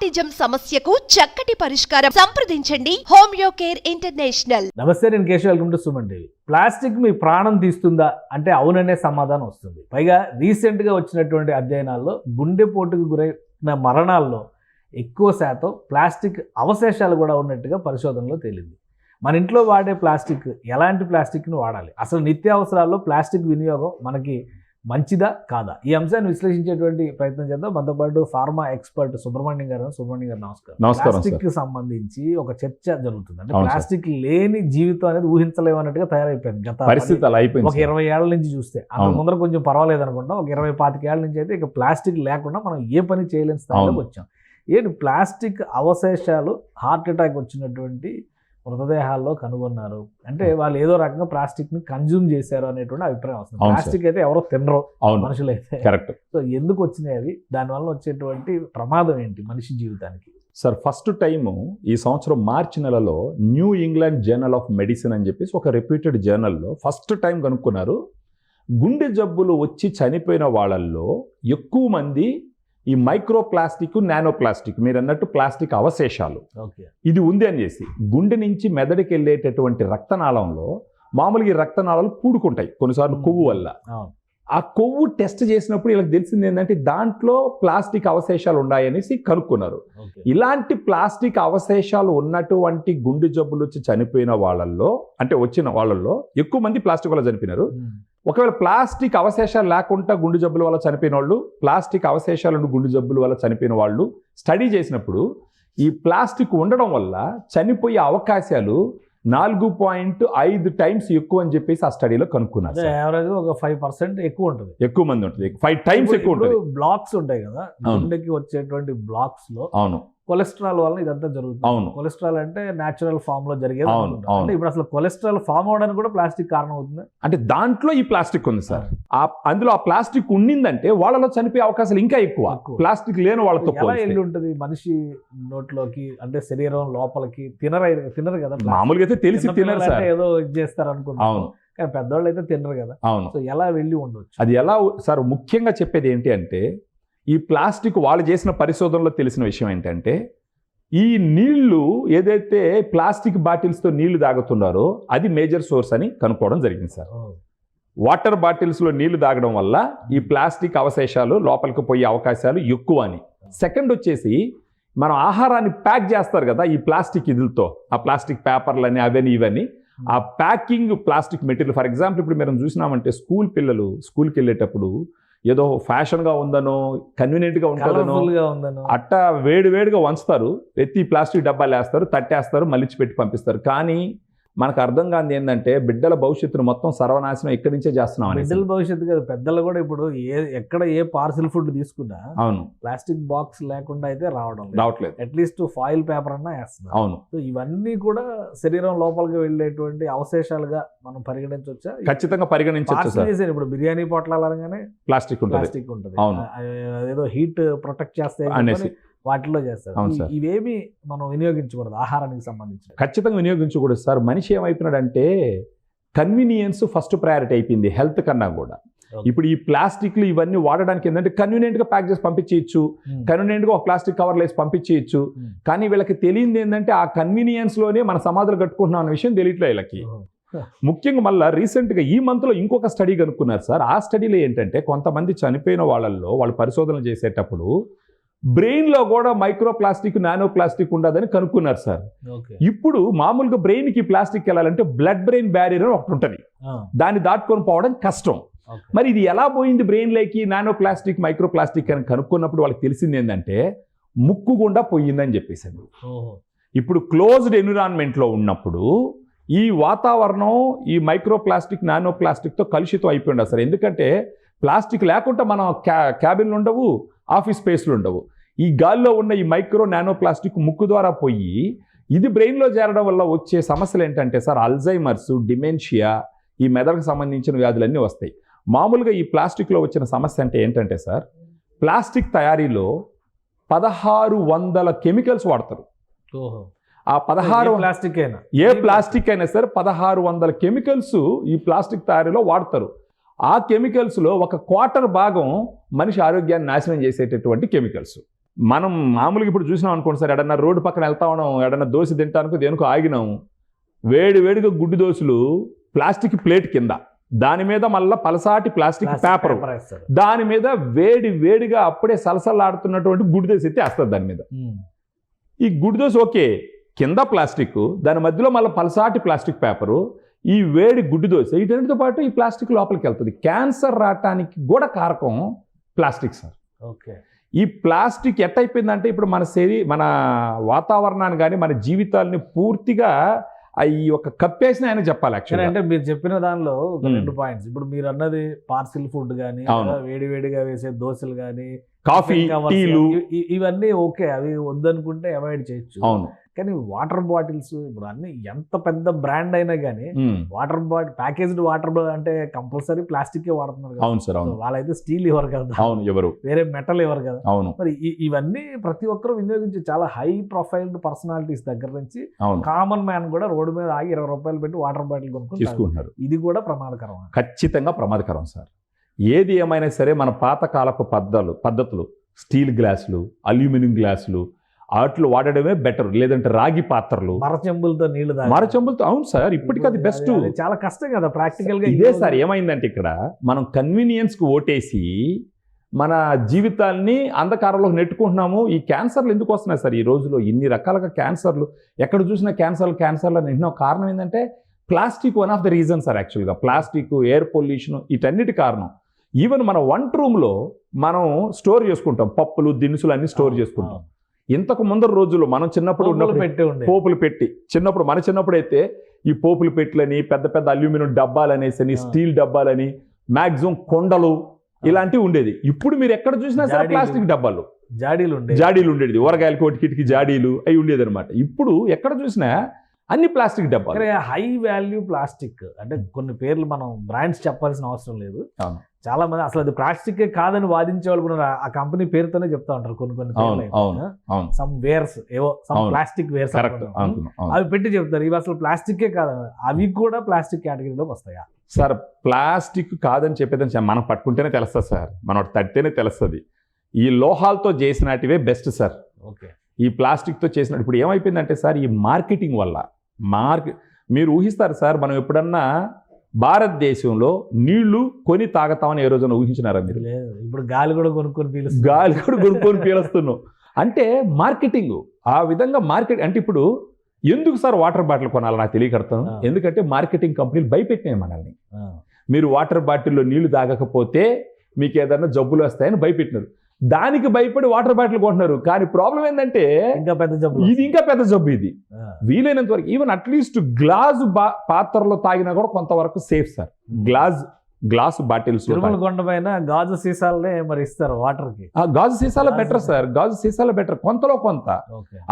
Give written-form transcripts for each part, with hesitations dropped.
రామటిజం సమస్యకు చక్కటి పరిష్కారం సంప్రదించండి హోమియో కేర్ ఇంటర్నేషనల్. నమస్తే, నేను Keshav. Welcome to Suman TV. Plastic మీ ప్రాణం తీస్తుందా అంటే అవుననే సమాధానం వస్తుంది. పైగా రీసెంట్గా వచ్చినటువంటి అధ్యయనాల్లో గుండెపోటుకు గురైన మరణాల్లో ఎక్కువ శాతం ప్లాస్టిక్ అవశేషాలు కూడా ఉన్నట్టుగా పరిశోధనలో తేలింది. మన ఇంట్లో వాడే ప్లాస్టిక్ ఎలాంటి ప్లాస్టిక్ను వాడాలి, అసలు నిత్యావసరాల్లో ప్లాస్టిక్ వినియోగం మనకి మంచిదా కాదా, ఈ అంశాన్ని విశ్లేషించేటువంటి ప్రయత్నం చేద్దాం. మనతో పాటు ఫార్మా ఎక్స్పర్ట్ సుబ్రహ్మణ్యం గారు. నమస్కారం. ప్లాస్టిక్ కి సంబంధించి ఒక చర్చ జరుగుతుంది. అంటే ప్లాస్టిక్ లేని జీవితం అనేది ఊహించలేము అన్నట్టుగా తయారైపోయింది గత పరిస్థితి. అలా అయిపోయింది. ఒక 20 ఏళ్ల నుంచి చూస్తే అంత ముందర కొంచెం పర్వాలేదు అనుకుంటాం. ఒక 20-25 ఏళ్ల నుంచి అయితే ఇక ప్లాస్టిక్ లేకుండా మనం ఏ పని చేయలేని స్థాయిలోకి వచ్చాం. ఏంటి ప్లాస్టిక్ అవశేషాలు హార్ట్ అటాక్ వచ్చినటువంటి మృతదేహాల్లో కనుగొన్నారు అంటే వాళ్ళు ఏదో రకంగా ప్లాస్టిక్ ని కన్జ్యూమ్ చేశారు అనేటువంటి అభిప్రాయం వస్తుంది. ప్లాస్టిక్ అయితే ఎవరో తినరు మనుషులు అయితే. కరెక్ట్. సో ఎందుకు వచ్చినాయి అవి, దానివల్ల వచ్చేటువంటి ప్రమాదం ఏంటి మనిషి జీవితానికి? సార్, ఫస్ట్ టైము ఈ సంవత్సరం మార్చి నెలలో new England journal of medicine అని చెప్పేసి ఒక రెప్యూటెడ్ జర్నల్లో ఫస్ట్ టైం కనుక్కున్నారు. గుండె జబ్బులు వచ్చి చనిపోయిన వాళ్ళల్లో ఎక్కువ మంది ఈ మైక్రో ప్లాస్టిక్, నానో ప్లాస్టిక్, మీరు అన్నట్టు ప్లాస్టిక్ అవశేషాలు ఇది ఉంది అని చేసి గుండె నుంచి మెదడుకి వెళ్ళేటటువంటి రక్తనాళంలో మామూలుగా ఈ రక్తనాళాలు పూడుకుంటాయి కొన్నిసార్లు కొవ్వు వల్ల. ఆ కొవ్వు టెస్ట్ చేసినప్పుడు వీళ్ళకి తెలిసింది ఏంటంటే దాంట్లో ప్లాస్టిక్ అవశేషాలు ఉన్నాయనేసి కనుక్కున్నారు. ఇలాంటి ప్లాస్టిక్ అవశేషాలు ఉన్నటువంటి గుండె జబ్బులు వచ్చి చనిపోయిన వాళ్ళల్లో, అంటే వచ్చిన వాళ్ళల్లో ఎక్కువ మంది ప్లాస్టిక్ వల్ల చనిపోయినారు. ఒకవేళ ప్లాస్టిక్ అవశేషాలు లేకుండా గుండె జబ్బుల వల్ల చనిపోయిన వాళ్ళు, ప్లాస్టిక్ అవశేషాలను గుండె జబ్బుల వల్ల చనిపోయిన వాళ్ళు స్టడీ చేసినప్పుడు ఈ ప్లాస్టిక్ ఉండడం వల్ల చనిపోయే అవకాశాలు 4.5 టైమ్స్ ఎక్కువ అని చెప్పేసి ఆ స్టడీలో కనుక్కున్నారు. యావరేజ్ ఒక 5% ఎక్కువ ఉంటుంది, ఎక్కువ మంది ఉంటుంది, 5 టైమ్స్ ఎక్కువ ఉంటుంది. బ్లాక్స్ ఉంటాయి కదా గుండెకి వచ్చేటువంటి బ్లాక్స్ లో. అవును, కొలెస్ట్రాల్ వల్ల ఇదంతా జరుగుతుంది. అవును, కొలెస్ట్రాల్ అంటే న్యాచురల్ ఫామ్ లో జరిగేది. అంటే ఇప్పుడు అసలు కొలెస్ట్రాల్ ఫామ్ అవడానికి కూడా ప్లాస్టిక్ కారణం అవుతుంది. అంటే దాంట్లో ఈ ప్లాస్టిక్ ఉంది సార్. అందులో ఆ ప్లాస్టిక్ ఉండిందంటే వాళ్ళలో చనిపోయే అవకాశాలు ఇంకా ఎక్కువ ప్లాస్టిక్ లేని వాళ్ళతో. ఎలా వెళ్ళి ఉంటుంది మనిషి నోట్లోకి, అంటే శరీరం లోపలికి? తినరు కదా మామూలుగా అయితే, తెలిసి తినరు సార్, ఏదో ఇది చేస్తారు అనుకుంటున్నాను. అవును, కానీ పెద్దవాళ్ళు అయితే తినరు కదా. అవును, సో ఎలా వెళ్ళి ఉండొచ్చు? అది ఎలా సార్, ముఖ్యంగా చెప్పేది ఏంటి అంటే ఈ ప్లాస్టిక్ వాళ్ళు చేసిన పరిశోధనలో తెలిసిన విషయం ఏంటంటే ఈ నీళ్లు ఏదైతే ప్లాస్టిక్ బాటిల్స్తో నీళ్లు తాగుతున్నారో అది మేజర్ సోర్స్ అని కనుక్కోవడం జరిగింది సార్. వాటర్ బాటిల్స్లో నీళ్లు తాగడం వల్ల ఈ ప్లాస్టిక్ అవశేషాలు లోపలికి పోయే అవకాశాలు ఎక్కువ అని. సెకండ్ వచ్చేసి మనం ఆహారాన్ని ప్యాక్ చేస్తారు కదా ఈ ప్లాస్టిక్ ఇదులతో, ఆ ప్లాస్టిక్ పేపర్లని అవన్నీ ఇవన్నీ, ఆ packing plastic material. For example ఇప్పుడు మనం చూసినామంటే స్కూల్ పిల్లలు స్కూల్కి వెళ్ళేటప్పుడు ఏదో ఫ్యాషన్గా ఉందనో కన్వీనియంట్గా ఉంటుందనో అట్టా వేడివేడిగా వంచుతారు, ఎత్తి ప్లాస్టిక్ డబ్బాలు వేస్తారు, తట్టేస్తారు, మళ్ళీ పెట్టి పంపిస్తారు. కానీ మనకు అర్థం కాదు ఏంటంటే బిడ్డల భవిష్యత్తును మొత్తం సర్వనాశనం ఎక్కడి నుంచే చేస్తున్నాం. బిడ్డల భవిష్యత్తు కదా, పెద్దలు కూడా ఇప్పుడు ఎక్కడ ఏ పార్సిల్ ఫుడ్ తీసుకున్నా అవును ప్లాస్టిక్ బాక్స్ లేకుండా అయితే రావట్లేదు. అట్లీస్ట్ ఫాయిల్ పేపర్ అన్నా వేస్తున్నారు. అవును, సో ఇవన్నీ కూడా శరీరం లోపలికి వెళ్ళేటువంటి అవశేషాలుగా మనం పరిగణించవచ్చా? ఖచ్చితంగా పరిగణించవచ్చు. ఇప్పుడు బిర్యానీ పొట్లాలు అనగానే ప్లాస్టిక్ ఉంటుంది. ఏదో హీట్ ప్రొటెక్ట్ చేస్తే అనేసి వాటిలో చేస్తారు. ఇవేమి మనం వినియోగించకూడదు ఆహారానికి సంబంధించి. ఖచ్చితంగా వినియోగించకూడదు సార్. మనిషి ఏమైపోయినాడంటే కన్వీనియన్స్ ఫస్ట్ ప్రయారిటీ అయిపోయింది హెల్త్ కన్నా కూడా. ఇప్పుడు ఈ ప్లాస్టిక్లు ఇవన్నీ వాడడానికి ఏంటంటే కన్వీనియంట్గా ప్యాక్ చేసి పంపించేయచ్చు, కన్వీనియంట్గా ఒక ప్లాస్టిక్ కవర్లు వేసి పంపించేయచ్చు. కానీ వీళ్ళకి తెలియంది ఏంటంటే ఆ కన్వీనియన్స్లోనే మన సమాధులు కట్టుకుంటున్నాం అనే విషయం తెలియట్లే వీళ్ళకి. ముఖ్యంగా మళ్ళీ రీసెంట్గా ఈ మంత్లో ఇంకొక స్టడీ కనుక్కున్నారు సార్. ఆ స్టడీలో ఏంటంటే కొంతమంది చనిపోయిన వాళ్ళల్లో వాళ్ళు పరిశోధనలు చేసేటప్పుడు బ్రెయిన్లో కూడా మైక్రో ప్లాస్టిక్, నానో ప్లాస్టిక్ ఉండదని కనుక్కున్నారు సార్. ఇప్పుడు మామూలుగా బ్రెయిన్కి ప్లాస్టిక్ వెళ్ళాలంటే బ్లడ్ బ్రెయిన్ బ్యారియర్ అని ఒకటి ఉంటుంది, దాన్ని దాటుకొని పోవడం కష్టం. మరి ఇది ఎలా పోయింది బ్రెయిన్లోకి నానో ప్లాస్టిక్, మైక్రో ప్లాస్టిక్ అని కనుక్కున్నప్పుడు వాళ్ళకి తెలిసింది ఏంటంటే ముక్కు గుండా పోయిందని చెప్పేసారు. ఇప్పుడు క్లోజ్డ్ ఎన్విరాన్మెంట్లో ఉన్నప్పుడు ఈ వాతావరణం ఈ మైక్రో ప్లాస్టిక్, నానో ప్లాస్టిక్తో కలుషితం అయిపోయి ఉండదు సార్. ఎందుకంటే ప్లాస్టిక్ లేకుండా మనం క్యాబిన్లు ఉండవు, ఆఫీస్ స్పేస్లు ఉండవు. ఈ గాల్లో ఉన్న ఈ మైక్రో నానో ప్లాస్టిక్ ముక్కు ద్వారా పోయి ఇది బ్రెయిన్లో చేరడం వల్ల వచ్చే సమస్యలు ఏంటంటే సార్ అల్జైమర్స్, డిమెన్షియా, ఈ మెదడుకు సంబంధించిన వ్యాధులన్నీ వస్తాయి. మామూలుగా ఈ ప్లాస్టిక్లో వచ్చిన సమస్య అంటే ఏంటంటే సార్ ప్లాస్టిక్ తయారీలో 1600 కెమికల్స్ వాడతారు. ఆ 16 ప్లాస్టిక్ అయినా ఏ ప్లాస్టిక్ అయినా సార్ 1600 కెమికల్స్ ఈ ప్లాస్టిక్ తయారీలో వాడతారు. ఆ కెమికల్స్లో 1/4 భాగం మనిషి ఆరోగ్యాన్ని నాశనం చేసేటటువంటి కెమికల్స్. మనం మామూలుగా ఇప్పుడు చూసినాం అనుకోండి సార్, ఎడన్నా రోడ్డు పక్కన వెళ్తా ఉన్నాం, ఎడన్నా దోశ తింటానికి దేనికో ఆగినాము, వేడిగా గుడ్డు దోశలు ప్లాస్టిక్ ప్లేట్ కింద, దాని మీద మళ్ళీ పలసాటి ప్లాస్టిక్ పేపర్, దాని మీద వేడిగా అప్పుడే సలసలాడుతున్నటువంటి గుడ్డు దోశ ఎత్తి వేస్తుంది దాని మీద. ఈ గుడ్డు దోశ ఓకే, కింద ప్లాస్టిక్, దాని మధ్యలో మళ్ళీ పలసాటి ప్లాస్టిక్ పేపరు, ఈ వేడి గుడ్డు దోశ, వీటన్నిటితో పాటు ఈ ప్లాస్టిక్ లోపలికి వెళ్తుంది. క్యాన్సర్ రావటానికి కూడా కారకం ప్లాస్టిక్ సార్. ఓకే, ఈ ప్లాస్టిక్ ఎట్టయిపోయిందంటే ఇప్పుడు మన వాతావరణాన్ని కానీ మన జీవితాలని పూర్తిగా ఈ ఒక కప్పేసిన ఆయన చెప్పాలి యాక్చువల్లీ. అంటే మీరు చెప్పిన దానిలో ఒక 2 పాయింట్స్, ఇప్పుడు మీరు అన్నది పార్సిల్ ఫుడ్ కానీ, వేడిగా వేసే దోశలు కానీ, కాఫీ, టీలు, ఇవన్నీ ఓకే, అవి వద్దనుకుంటే అవాయిడ్ చేయొచ్చు. అవును, కానీ వాటర్ బాటిల్స్ ఇప్పుడు అన్ని ఎంత పెద్ద బ్రాండ్ అయినా కానీ వాటర్ బాటిల్, ప్యాకేజ్డ్ వాటర్ అంటే కంపల్సరీ ప్లాస్టిక్ వాడుతున్నారు. అవును సార్, అవును. వాళ్ళైతే స్టీల్ ఇవ్వరు కదా, అవును, ఎవరు వేరే మెటల్ ఇవ్వరు కదా. అవును, మరి ఇవన్నీ ప్రతి ఒక్కరు వినియోగించి చాలా హై ప్రొఫైల్డ్ పర్సనాలిటీస్ దగ్గర నుంచి కామన్ మ్యాన్ కూడా రోడ్డు మీద ఆగి 20 రూపాయలు పెట్టి వాటర్ బాటిల్ కొనుక్కొని తీసుకుంటున్నారు. ఇది కూడా ప్రమాదకరం, ఖచ్చితంగా ప్రమాదకరం సార్. ఏది ఏమైనా సరే మన పాతకాలపు పద్ధతులు స్టీల్ గ్లాసులు, అల్యూమినియం గ్లాసులు వాటిలో వాడడమే బెటర్, లేదంటే రాగి పాత్రలు, మరచెంబులతో నీళ్లు, మరచెంబులతో. అవును సార్, ఇప్పటికీ అది బెస్ట్. చాలా కష్టం కదా ప్రాక్టికల్ గా. ఇదే సార్ ఏమైందంటే ఇక్కడ మనం కన్వీనియన్స్ కు ఓటేసి మన జీవితాన్ని అంధకారంలోకి నెట్టుకుంటున్నాము. ఈ క్యాన్సర్లు ఎందుకు వస్తున్నాయి సార్ ఈ రోజులో? ఇన్ని రకాలుగా క్యాన్సర్లు, ఎక్కడ చూసినా క్యాన్సర్లు అని వింటున్నాం. కారణం ఏంటంటే plastic one of the reason sir. యాక్చువల్గా ప్లాస్టిక్, ఎయిర్ పొల్యూషన్, వీటన్నిటి కారణం. ఈవెన్ మన వంట రూమ్లో మనం స్టోర్ చేసుకుంటాం, పప్పులు దినుసులు అన్ని స్టోర్ చేసుకుంటాం. ఇంతకు ముందర రోజుల్లో మనం చిన్నప్పుడు పోపులు పెట్టి, మన చిన్నప్పుడు అయితే ఈ పోపులు పెట్టలని, పెద్ద అల్యూమినియం డబ్బాలు అనేసి, స్టీల్ డబ్బాలని, మ్యాక్సిమం కొండలు ఇలాంటివి ఉండేది. ఇప్పుడు మీరు ఎక్కడ చూసినా సరే ప్లాస్టిక్ డబ్బాలు, జాడీలు ఉండేది, ఊరగాయల కోటికిటికి జాడీలు అవి ఉండేది అనమాట. ఇప్పుడు ఎక్కడ చూసినా అన్ని ప్లాస్టిక్ డబ్బాలు. హై వాల్యూ ప్లాస్టిక్ అంటే కొన్ని పేర్లు మనం బ్రాండ్స్ చెప్పాల్సిన అవసరం లేదు. చాలా మంది అసలు అది ప్లాస్టిక్ కాదని వాదించే వాళ్ళు కూడా ఆ కంపెనీ పేరుతోనే చెప్తా ఉంటారు. కొన్ని సమ్ వేర్స్, ఏవో సమ్ ప్లాస్టిక్ వేర్స్ అవి పెట్టి చెప్తారు, ఇవి అసలు ప్లాస్టికే కాదని. అవి కూడా ప్లాస్టిక్ కేటగిరీలోకి వస్తాయా సార్? ప్లాస్టిక్ కాదని చెప్పేదని మనం పట్టుకుంటేనే తెలుస్తుంది సార్, మనం తడితేనే తెలుస్తుంది. ఈ లోహాలతో చేసినటివే బెస్ట్ సార్. ఓకే, ఈ ప్లాస్టిక్తో చేసినట్టు ఇప్పుడు ఏమైపోయిందంటే సార్, ఈ మార్కెటింగ్ వల్ల మీరు ఊహిస్తారు సార్, మనం ఎప్పుడన్నా భారతదేశంలో నీళ్లు కొని తాగతామని ఏ రోజున ఊహించినారా మీరు? ఇప్పుడు గాలి కూడా కొనుక్కొని పీలుస్తున్నాం. అంటే మార్కెటింగ్ ఆ విధంగా అంటే ఇప్పుడు ఎందుకు సార్ వాటర్ బాటిల్ కొనాలి నాకు తెలియకడతాను. ఎందుకంటే మార్కెటింగ్ కంపెనీలు భయపెట్టినాయి మనల్ని. మీరు వాటర్ బాటిల్లో నీళ్లు తాగకపోతే మీకు ఏదైనా జబ్బులు వస్తాయని భయపెట్టినారు. దానికి భయపడి వాటర్ బాటిల్ కొంటున్నారు. కానీ ప్రాబ్లం ఏంటంటే ఇంకా పెద్ద జబ్బు ఇది. వీలైనంత వరకు ఈవెన్ అట్లీస్ట్ గ్లాసు పాత్రలో తాగినా కూడా కొంతవరకు సేఫ్ సార్. గ్లాస్ బాటిల్స్, గాజు సీసాలనే మరి ఇస్తారు వాటర్ కి. గాజు సీసాలో బెటర్ సార్, గాజు సీసాలో బెటర్ కొంతలో కొంత.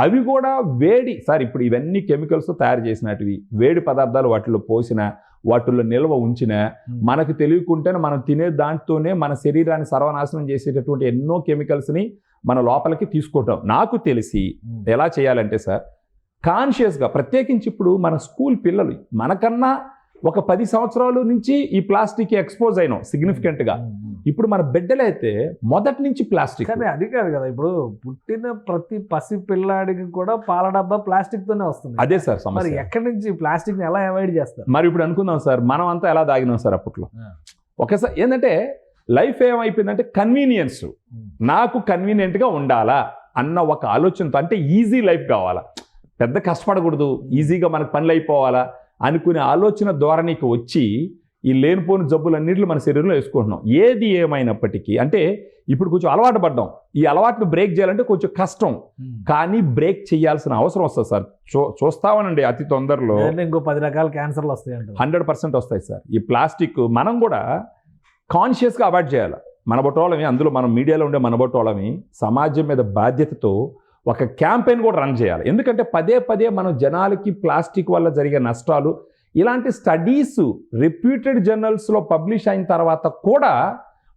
అవి కూడా వేడి సార్, ఇప్పుడు ఇవన్నీ కెమికల్స్ తయారు చేసినటివి, వేడి పదార్థాలు వాటిలో పోసిన, వాటిల్లో నిల్వ ఉంచిన, మనకు తెలియకుంటేనే మనం తినే దాంట్తోనే మన శరీరాన్ని సర్వనాశనం చేసేటటువంటి ఎన్నో కెమికల్స్ని మన లోపలికి తీసుకుంటాం. నాకు తెలిసి ఎలా చేయాలంటే సార్, కాన్షియస్గా, ప్రత్యేకించి ఇప్పుడు మన స్కూల్ పిల్లలు మనకన్నా ఒక 10 సంవత్సరాల నుంచి ఈ ప్లాస్టిక్ ఎక్స్పోజ్ అయినాం సిగ్నిఫికెంట్గా. ఇప్పుడు మన బిడ్డలైతే మొదటి నుంచి ప్లాస్టిక్. కానీ అది కాదు కదా, ఇప్పుడు పుట్టిన ప్రతి పసి పిల్లాడికి కూడా పాల డబ్బా ప్లాస్టిక్ తోనే వస్తుంది. అదే సార్ సమస్య. మరి ఎక్కడి నుంచి ప్లాస్టిక్ ని ఎలా అవాయిడ్ చేస్తారు? మరి ఇప్పుడు అనుకుందాం సార్, మనం అంతా ఎలా తాగినాం సార్ అప్పట్లో. ఒకసారి ఏంటంటే లైఫ్ ఏమైపోయిందంటే కన్వీనియన్స్, నాకు కన్వీనియంట్గా ఉండాలా అన్న ఒక ఆలోచనతో, అంటే ఈజీ లైఫ్ కావాలా, పెద్ద కష్టపడకూడదు, ఈజీగా మనకు పనులు అయిపోవాలా అనుకునే ఆలోచన ధోరణికి వచ్చి ఈ లేనిపోని జబ్బులన్నింటిలో మన శరీరంలో వేసుకుంటున్నాం. ఏది ఏమైనప్పటికీ అంటే ఇప్పుడు కొంచెం అలవాటు పడ్డాం. ఈ అలవాటును బ్రేక్ చేయాలంటే కొంచెం కష్టం, కానీ బ్రేక్ చేయాల్సిన అవసరం వస్తుంది సార్. చూస్తామనండి అతి తొందరలో ఇంకో 10 రకాల క్యాన్సర్లు వస్తాయి, 100% వస్తాయి సార్. ఈ ప్లాస్టిక్ మనం కూడా కాన్షియస్గా అవాయిడ్ చేయాలి. మన బొట్టోళమి, అందులో మనం మీడియాలో ఉండే మన బొట్టోళమి సమాజం మీద బాధ్యతతో ఒక క్యాంపెయిన్ కూడా రన్ చేయాలి. ఎందుకంటే పదే మనం జనాలకి ప్లాస్టిక్ వల్ల జరిగే నష్టాలు, ఇలాంటి స్టడీస్ రెప్యూటెడ్ జర్నల్స్లో పబ్లిష్ అయిన తర్వాత కూడా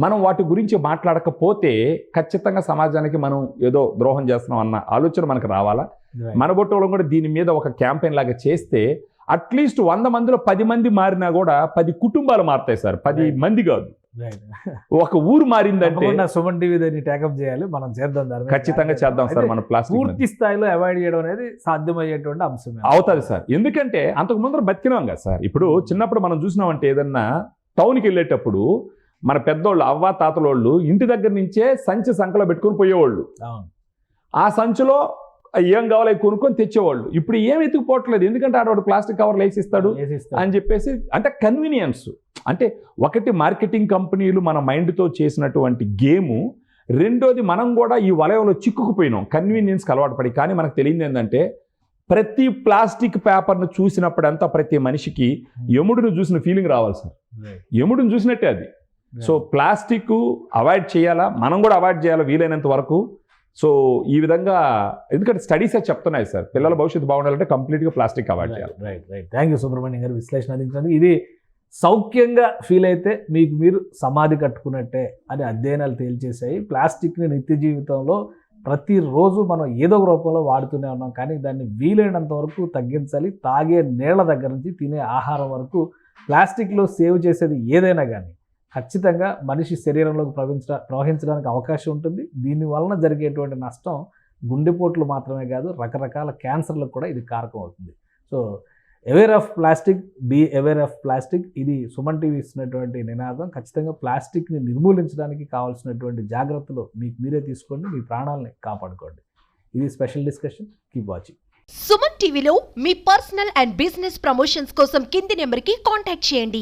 మనం వాటి గురించి మాట్లాడకపోతే ఖచ్చితంగా సమాజానికి మనం ఏదో ద్రోహం చేస్తున్నాం అన్న ఆలోచన మనకు రావాలా. మన బొట్టోళం కూడా దీని మీద ఒక క్యాంపెయిన్ లాగా చేస్తే అట్లీస్ట్ 100 మందిలో 10 మంది మారినా కూడా 10 కుటుంబాలు మారుతాయి సార్, 10 మంది కాదు. ఒక ఊరు మారిందంటే సుమన్ టీవీ దాన్ని టేకప్ చేయాలి, మనం చేద్దాం దాని మీద. ఖచ్చితంగా చేద్దాం సార్. మన ప్లాస్టిక్ పూర్తి స్థాయిలో అవాయిడ్ చేయడం అనేది సాధ్యమయ్యేటువంటి అంశం అవుతుంది సార్. ఎందుకంటే అంతకు ముందర బతికినాం కదా సార్. ఇప్పుడు చిన్నప్పుడు మనం చూసినామంటే ఏదన్నా టౌన్కి వెళ్ళేటప్పుడు మన పెద్దోళ్ళు అవ్వ తాతలోళ్ళు ఇంటి దగ్గర నుంచే సంచి సంకలో పెట్టుకొని పోయేవాళ్ళు. ఆ సంచిలో ఏం కావాలి కొనుక్కొని తెచ్చేవాళ్ళు. ఇప్పుడు ఏం ఎత్తుకుపోవట్లేదు, ఎందుకంటే ఆడవాడు ప్లాస్టిక్ కవర్లు వేసిస్తాడు అని చెప్పేసి. అంటే కన్వీనియన్స్, అంటే ఒకటి మార్కెటింగ్ కంపెనీలు మన మైండ్తో చేసినటువంటి గేము, రెండోది మనం కూడా ఈ వలయంలో చిక్కుకుపోయినాం కన్వీనియన్స్కి అలవాటు పడి. కానీ మనకు తెలియదు ఏంటంటే ప్రతి ప్లాస్టిక్ పేపర్ను చూసినప్పుడంతా ప్రతి మనిషికి యముడిని చూసిన ఫీలింగ్ రావాలి సార్. యముడిని చూసినట్టే అది. సో ప్లాస్టిక్ అవాయిడ్ చేయాలా, మనం కూడా అవాయిడ్ చేయాలా వీలైనంత వరకు. సో ఈ విధంగా, ఎందుకంటే స్టడీస్ చెప్తున్నాయి సార్, పిల్లల భవిష్యత్తు బాగుండాలంటే కంప్లీట్గా ప్లాస్టిక్ అవాయిడ్ చేయాలి. రైట్. థ్యాంక్ యూ సుబ్రహ్మణ్యం గారు విశ్లేషణ అందించినందుకు. ఇది సౌఖ్యంగా ఫీల్ అయితే మీకు మీరు సమాధి కట్టుకున్నట్టే అని అధ్యయనాలు తేల్చేశాయి. ప్లాస్టిక్ని నిత్య జీవితంలో ప్రతిరోజు మనం ఏదో ఒక రూపంలో వాడుతూనే ఉన్నాం, కానీ దాన్ని వీలైనంత వరకు తగ్గించాలి. తాగే నీళ్ల దగ్గర నుంచి తినే ఆహారం వరకు ప్లాస్టిక్లో సేవ్ చేసేది ఏదైనా కానీ ఖచ్చితంగా మనిషి శరీరంలోకి ప్రవహించడానికి అవకాశం ఉంటుంది. దీని వలన జరిగేటువంటి నష్టం గుండెపోట్లు మాత్రమే కాదు, రకరకాల క్యాన్సర్లకు కూడా ఇది కారకం అవుతుంది. So aware of plastic, be aware of plastic, ఇది సుమన్ టీవీ ఇస్తున్నటువంటి నినాదం. ఖచ్చితంగా ప్లాస్టిక్ని నిర్మూలించడానికి కావాల్సినటువంటి జాగ్రత్తలు మీకు మీరే తీసుకోండి, మీ ప్రాణాలని కాపాడుకోండి. ఇది special discussion. Keep watching. Suman టీవీలో మీ పర్సనల్ అండ్ బిజినెస్ ప్రమోషన్స్ కోసం కింది నెంబర్కి కాంటాక్ట్ చేయండి.